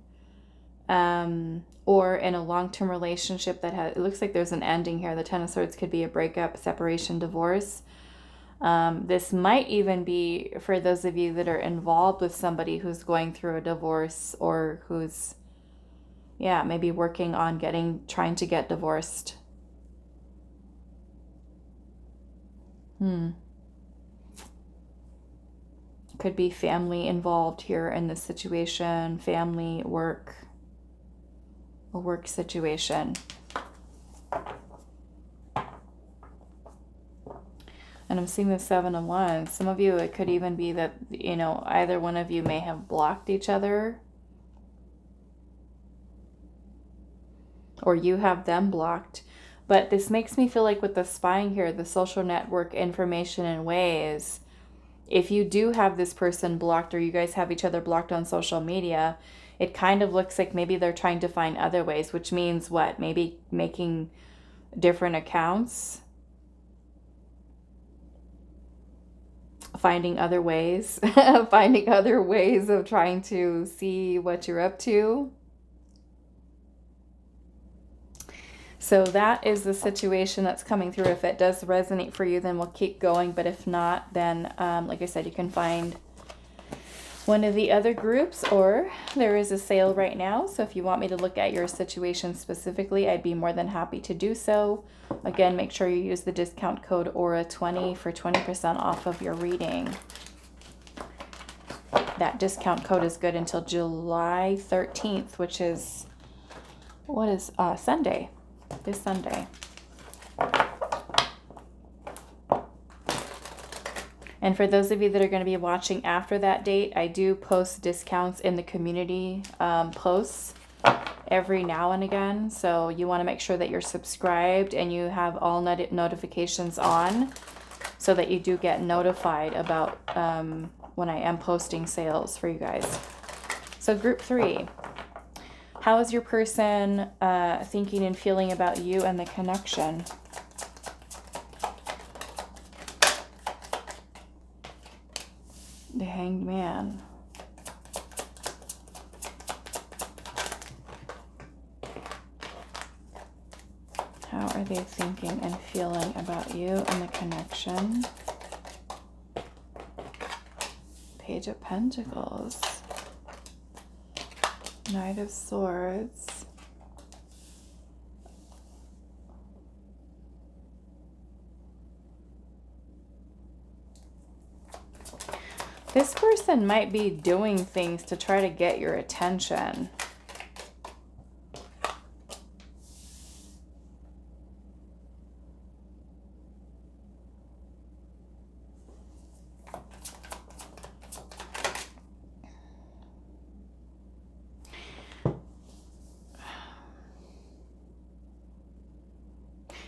or in a long-term relationship that has, it looks like there's an ending here. The 10 of Swords could be a breakup, separation, divorce. This might even be for those of you that are involved with somebody who's going through a divorce, or who's, yeah, maybe working on trying to get divorced. Could be family involved here in this situation, family, work, a work situation. And I'm seeing the 7 of Wands. Some of you, it could even be that, you know, either one of you may have blocked each other, or you have them blocked. But this makes me feel like with the spying here, the social network information and ways, if you do have this person blocked, or you guys have each other blocked on social media, it kind of looks like maybe they're trying to find other ways, which means what? Maybe making different accounts, finding other ways, finding other ways of trying to see what you're up to. So that is the situation that's coming through. If it does resonate for you, then we'll keep going. But if not, then like I said, you can find one of the other groups, or there is a sale right now. So if you want me to look at your situation specifically, I'd be more than happy to do so. Again, make sure you use the discount code AURA20 for 20% off of your reading. That discount code is good until July 13th, which is, what is Sunday? This Sunday. And for those of you that are going to be watching after that date, I do post discounts in the community posts every now and again. So you want to make sure that you're subscribed and you have all notifications on, so that you do get notified about when I am posting sales for you guys. So group 3. How is your person thinking and feeling about you and the connection? The Hanged Man. How are they thinking and feeling about you and the connection? Page of Pentacles. Knight of Swords. This person might be doing things to try to get your attention.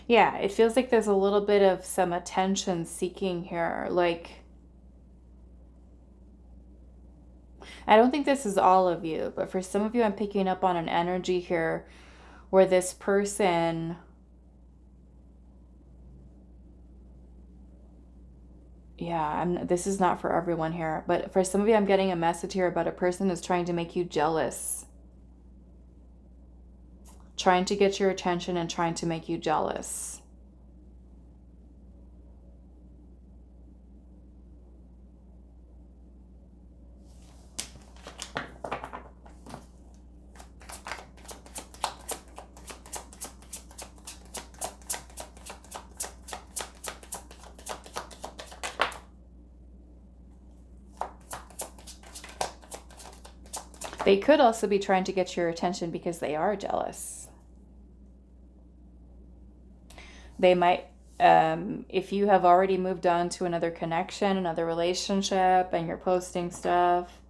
Yeah, it feels like there's a little bit of some attention seeking here. Like, I don't think this is all of you, but for some of you, I'm picking up on an energy here where this person, yeah, this is not for everyone here, but for some of you, I'm getting a message here about a person who's trying to make you jealous. Trying to get your attention and trying to make you jealous. They could also be trying to get your attention because they are jealous. They might, if you have already moved on to another connection, another relationship, and you're posting stuff,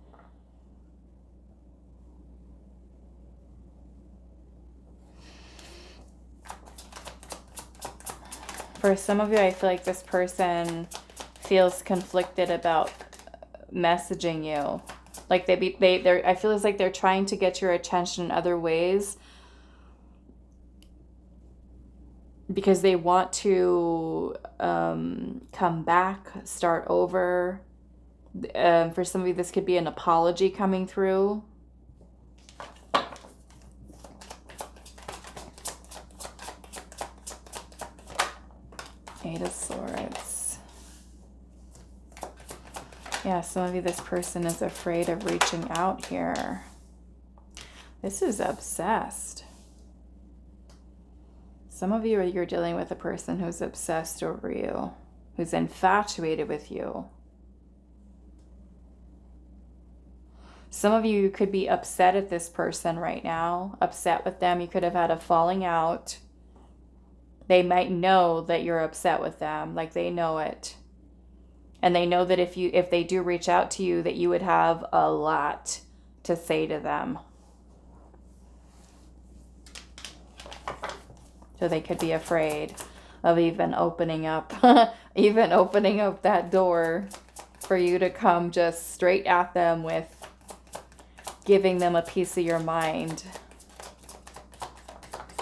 for some of you, I feel like this person feels conflicted about messaging you. Like I feel it's like they're trying to get your attention in other ways because they want to come back, start over. For some of you, this could be an apology coming through. Eight of Swords. Yeah, some of you, this person is afraid of reaching out here. This is obsessed. Some of you, you're dealing with a person who's obsessed over you, who's infatuated with you. Some of you could be upset at this person right now, upset with them. You could have had a falling out. They might know that you're upset with them, like they know it. And they know that if they do reach out to you, that you would have a lot to say to them. So they could be afraid of even opening up, even opening up that door for you to come just straight at them with giving them a piece of your mind.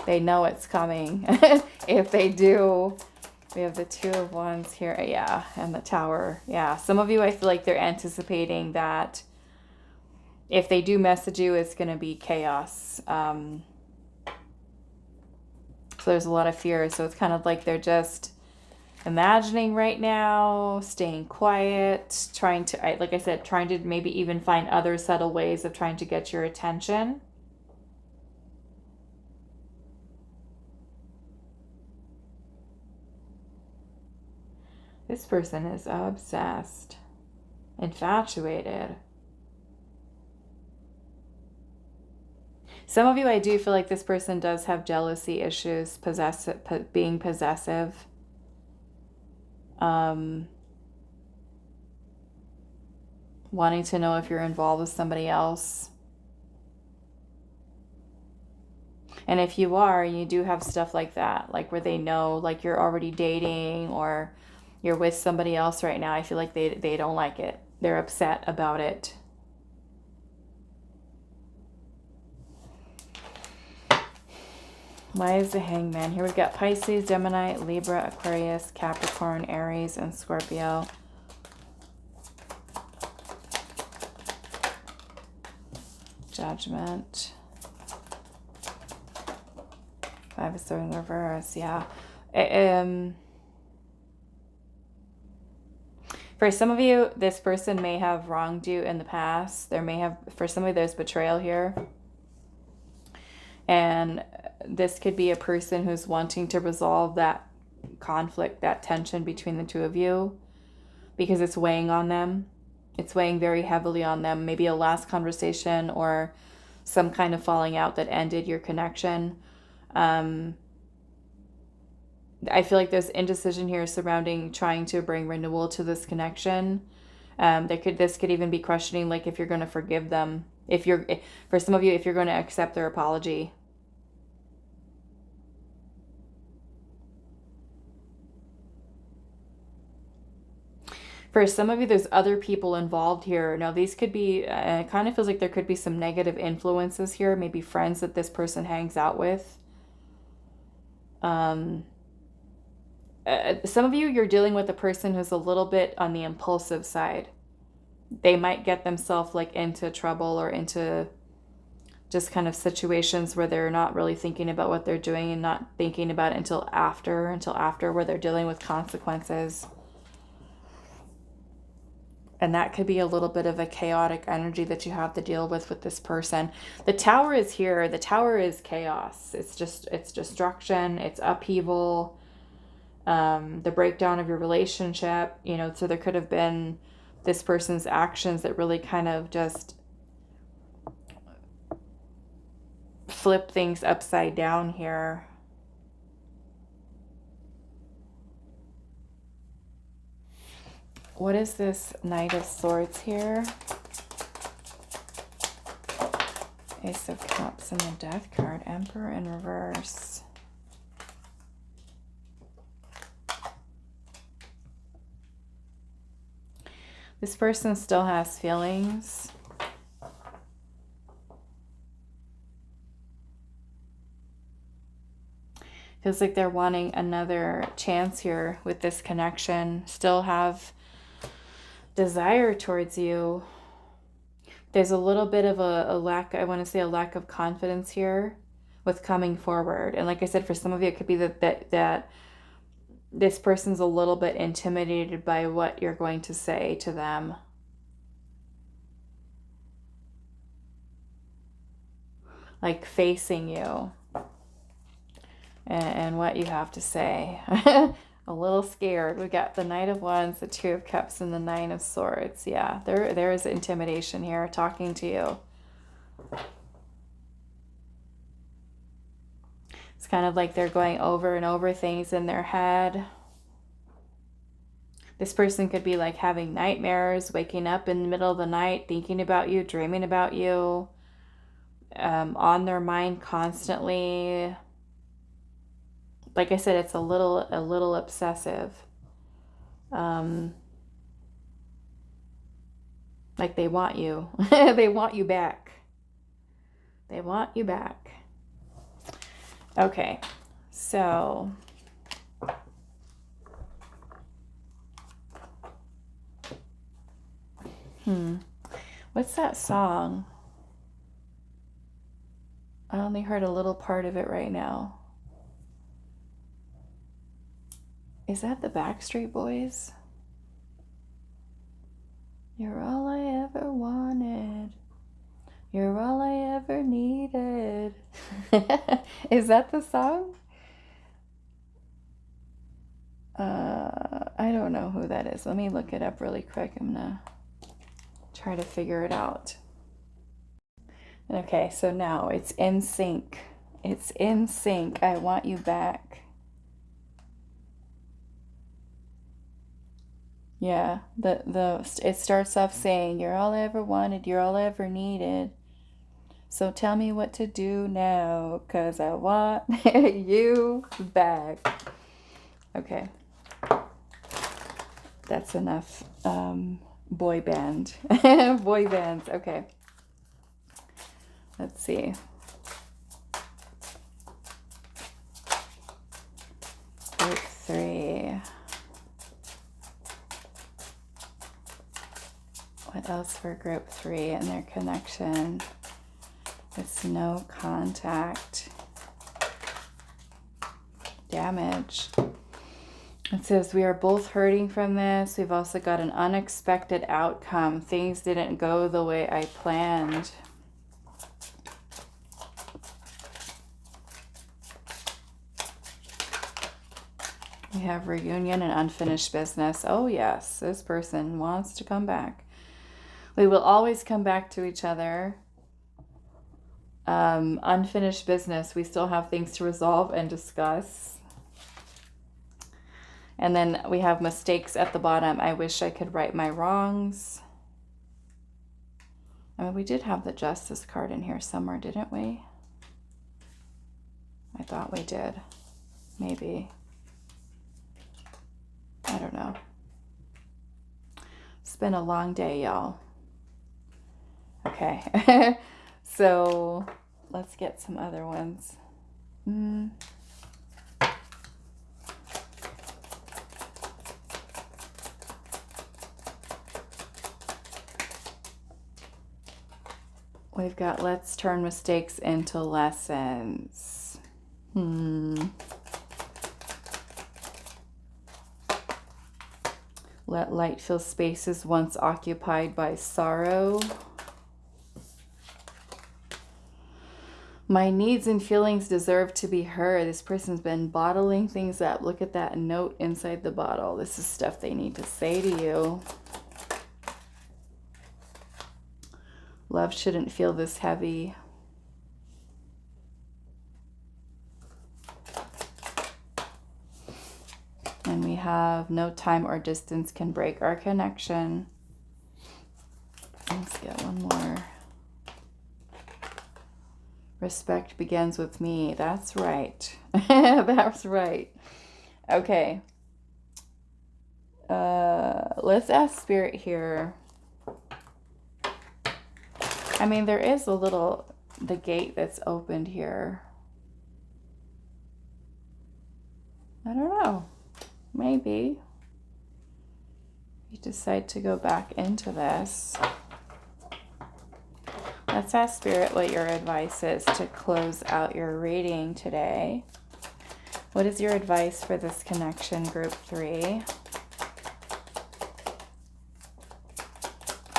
They know it's coming. If they do, we have the Two of Wands here. Yeah, and the Tower. Yeah, some of you, I feel like they're anticipating that if they do message you, it's going to be chaos. So there's a lot of fear. So it's kind of like they're just imagining right now, staying quiet, trying to, like I said, trying to maybe even find other subtle ways of trying to get your attention. This person is obsessed, infatuated. Some of you, I do feel like this person does have jealousy issues, being possessive. Wanting to know if you're involved with somebody else. And if you are, you do have stuff like that, like where they know, like you're already dating or you're with somebody else right now. I feel like they don't like it. They're upset about it. Why is the Hangman? Here we've got Pisces, Gemini, Libra, Aquarius, Capricorn, Aries, and Scorpio. Judgment. Five of Swords in reverse. Yeah. For some of you, this person may have wronged you in the past. There may have, for some of you, there's betrayal here. And this could be a person who's wanting to resolve that conflict, that tension between the two of you, because it's weighing on them. It's weighing very heavily on them. Maybe a last conversation or some kind of falling out that ended your connection. I feel like there's indecision here surrounding trying to bring renewal to this connection. This could even be questioning, like, if you're going to forgive them. For some of you, if you're going to accept their apology. For some of you, there's other people involved here. Now, these could be, it kind of feels like there could be some negative influences here. Maybe friends that this person hangs out with. Some of you, you're dealing with a person who's a little bit on the impulsive side. They might get themselves like into trouble or into just kind of situations where they're not really thinking about what they're doing and not thinking about it until after where they're dealing with consequences. And that could be a little bit of a chaotic energy that you have to deal with this person. The Tower is here. The Tower is chaos. It's destruction. It's upheaval. The breakdown of your relationship. You know, so there could have been this person's actions that really kind of just flip things upside down here. What is this Knight of Swords here? Ace of Cups and the Death card. Emperor in reverse. This person still has feelings. Feels like they're wanting another chance here with this connection. Still have desire towards you. There's a little bit of a lack, I want to say a lack of confidence here with coming forward. And like I said, for some of you, it could be that this person's a little bit intimidated by what you're going to say to them. Like facing you and what you have to say. A little scared. We got the Knight of Wands, the Two of Cups, and the Nine of Swords. Yeah, there is intimidation here talking to you. It's kind of like they're going over and over things in their head. This person could be like having nightmares, waking up in the middle of the night, thinking about you, dreaming about you, on their mind constantly. Like I said, it's a little obsessive. Like they want you. They want you back. They want you back. Okay, so what's that song? I only heard a little part of it right now. Is that the Backstreet Boys? You're all I ever wanted. You're all I ever needed. Is that the song? I don't know who that is. Let me look it up really quick. I'm gonna try to figure it out. Okay, so now it's in sync. It's in sync. I want you back. Yeah, it starts off saying, you're all I ever wanted, you're all I ever needed. So tell me what to do now, 'cause I want you back. Okay. That's enough. Boy band. Boy bands. Okay. Let's see. Group 3. What else for group 3 and their connection? It's no contact. Damage. It says we are both hurting from this. We've also got an unexpected outcome. Things didn't go the way I planned. We have reunion and unfinished business. Oh yes, this person wants to come back. We will always come back to each other. Unfinished business. We still have things to resolve and discuss. And then we have mistakes at the bottom. I wish I could right my wrongs. I mean, we did have the Justice card in here somewhere, didn't we? I thought we did. Maybe. I don't know. It's been a long day, y'all. Okay. So let's get some other ones. We've got let's turn mistakes into lessons. Let light fill spaces once occupied by sorrow. My needs and feelings deserve to be heard. This person's been bottling things up. Look at that note inside the bottle. This is stuff they need to say to you. Love shouldn't feel this heavy. have no time or distance can break our connection. Let's get one more. Respect begins with me. That's right. That's right. Okay. Let's ask Spirit here. I mean, there is the gate that's opened here. I don't know. Maybe. You decide to go back into this. Let's ask Spirit what your advice is to close out your reading today. What is your advice for this connection, group 3?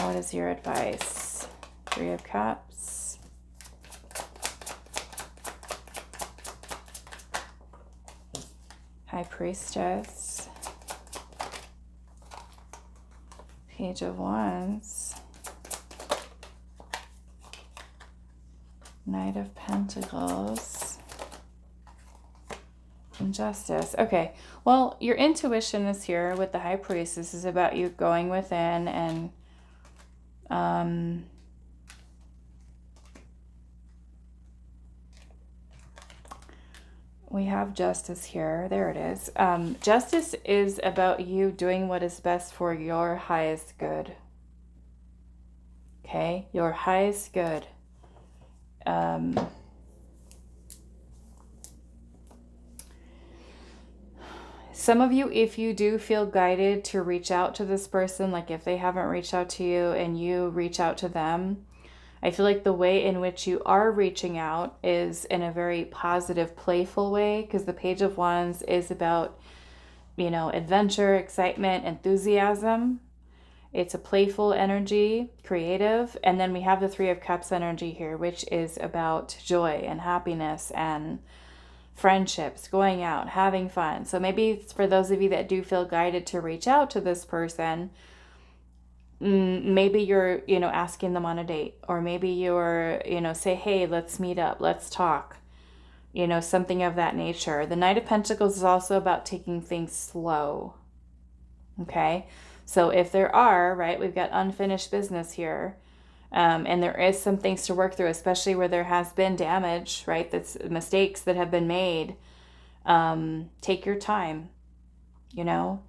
What is your advice? 3 of Cups. High Priestess. Page of Wands. Knight of Pentacles. And Justice. Okay, well, your intuition is here with the High Priest. This is about you going within and we have Justice here. There it is. Justice is about you doing what is best for your highest good. Okay, your highest good. Some of you, if you do feel guided to reach out to this person, like if they haven't reached out to you and you reach out to them, I feel like the way in which you are reaching out is in a very positive, playful way, because the Page of Wands is about, you know, adventure, excitement, enthusiasm. It's a playful energy, creative. And then we have the 3 of Cups energy here, which is about joy and happiness and friendships, going out, having fun. So maybe it's for those of you that do feel guided to reach out to this person, maybe you're, you know, asking them on a date, or maybe you're, you know, say, hey, let's meet up, let's talk, you know, something of that nature. The Knight of Pentacles is also about taking things slow. Okay. So if there are, right, we've got unfinished business here, and there is some things to work through, especially where there has been damage, right, that's mistakes that have been made. Take your time, you know.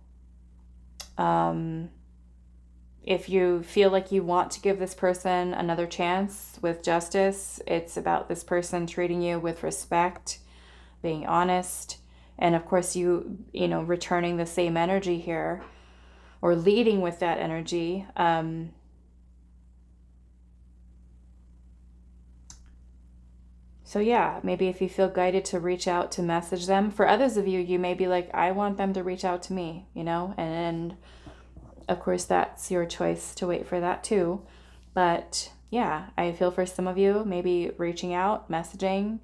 If you feel like you want to give this person another chance with Justice, it's about this person treating you with respect, being honest, and of course you know, returning the same energy here, or leading with that energy. So yeah, maybe if you feel guided to reach out to message them. For others of you, you may be like, I want them to reach out to me, you know, and of course that's your choice to wait for that too. But yeah, I feel for some of you, maybe reaching out, messaging,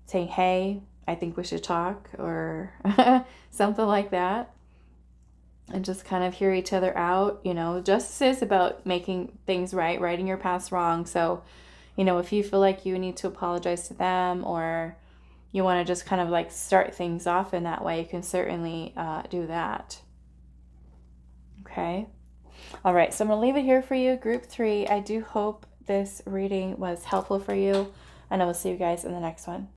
saying, hey, I think we should talk, or something like that. And just kind of hear each other out. You know, justice is about making things right, righting your past wrong. So, you know, if you feel like you need to apologize to them, or you want to just kind of like start things off in that way, you can certainly do that. Okay. All right. So I'm going to leave it here for you, group 3. I do hope this reading was helpful for you, and I will see you guys in the next one.